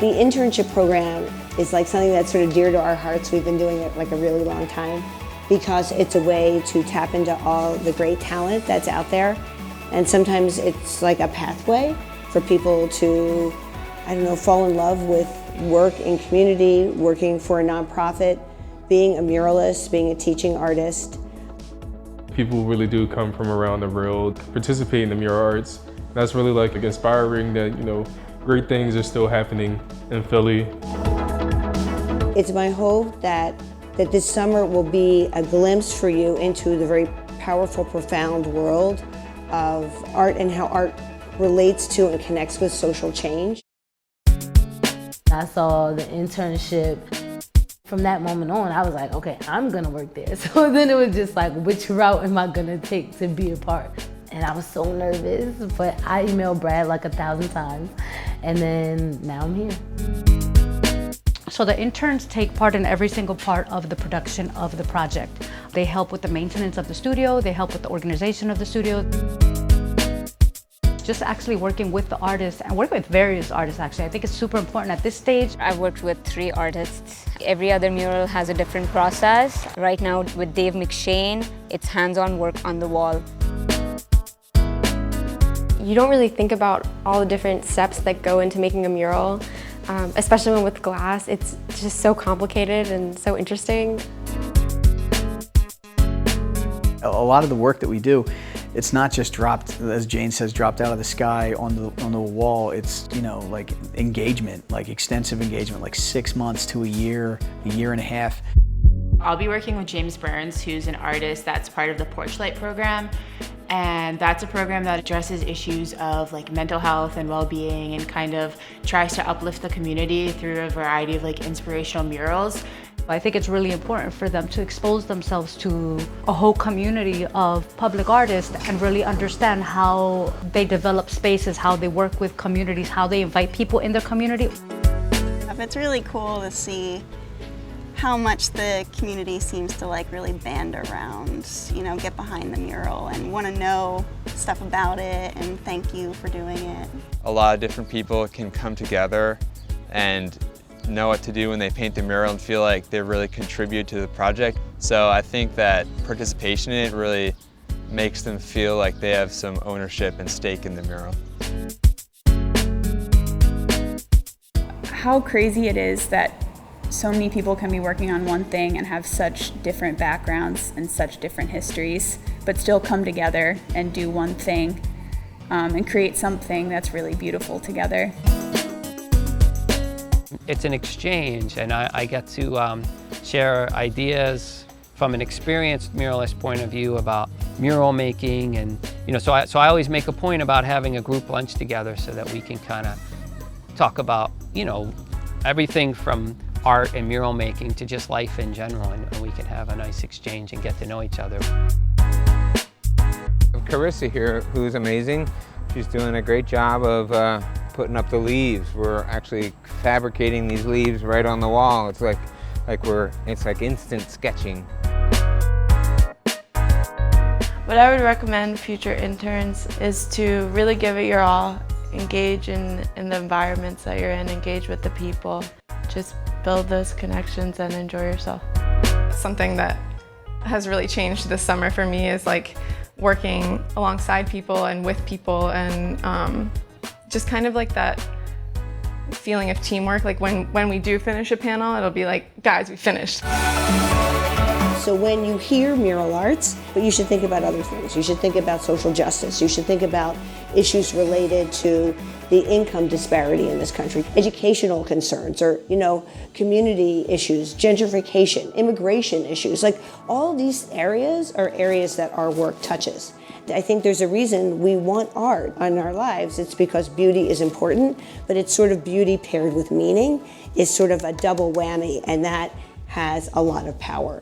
The internship program is like something that's sort of dear to our hearts. We've been doing it like a really long time because it's a way to tap into all the great talent that's out there. And sometimes it's like a pathway for people to, I don't know, fall in love with work in community, working for a nonprofit, being a muralist, being a teaching artist. People really do come from around the world, participate in the mural arts. That's really like inspiring that, great things are still happening in Philly. It's my hope that this summer will be a glimpse for you into the very powerful, profound world of art and how art relates to and connects with social change. I saw the internship. From that moment on, I was like, okay, I'm gonna work there. So then it was just like, which route am I gonna take to be a part? And I was so nervous, but I emailed Brad like 1,000 times. And then now I'm here. So the interns take part in every single part of the production of the project. They help with the maintenance of the studio, they help with the organization of the studio. Just actually working with the artists and working with various artists actually. I think it's super important at this stage. I've worked with 3 artists. Every other mural has a different process. Right now with Dave McShane, it's hands-on work on the wall. You don't really think about all the different steps that go into making a mural, especially when with glass. It's just so complicated and so interesting. A lot of the work that we do, it's not just dropped, as Jane says, dropped out of the sky on the wall. It's, like engagement, like extensive engagement, like 6 months to a year and a half. I'll be working with James Burns, who's an artist that's part of the Porchlight program. And that's a program that addresses issues of like mental health and well-being and kind of tries to uplift the community through a variety of like inspirational murals. I think it's really important for them to expose themselves to a whole community of public artists and really understand how they develop spaces, how they work with communities, how they invite people in their community. It's really cool to see how much the community seems to like really band around, get behind the mural and want to know stuff about it and thank you for doing it. A lot of different people can come together and know what to do when they paint the mural and feel like they really contribute to the project. So I think that participation in it really makes them feel like they have some ownership and stake in the mural. How crazy it is that so many people can be working on one thing and have such different backgrounds and such different histories, but still come together and do one thing and create something that's really beautiful together. It's an exchange, and I get to share ideas from an experienced muralist point of view about mural making, and so I always make a point about having a group lunch together so that we can kind of talk about everything from art and mural making to just life in general, and we can have a nice exchange and get to know each other. Carissa here, who's amazing. She's doing a great job of putting up the leaves. We're actually fabricating these leaves right on the wall. It's like instant sketching. What I would recommend future interns is to really give it your all. Engage in the environments that you're in, engage with the people. Just build those connections and enjoy yourself. Something that has really changed this summer for me is like working alongside people and with people, and just kind of like that feeling of teamwork. Like when we do finish a panel, it'll be like, guys, we finished. So when you hear mural arts, but you should think about other things. You should think about social justice. You should think about issues related to the income disparity in this country, educational concerns, or community issues, gentrification, immigration issues. Like all these areas are areas that our work touches. I think there's a reason we want art in our lives. It's because beauty is important, but it's sort of beauty paired with meaning is sort of a double whammy, and that has a lot of power.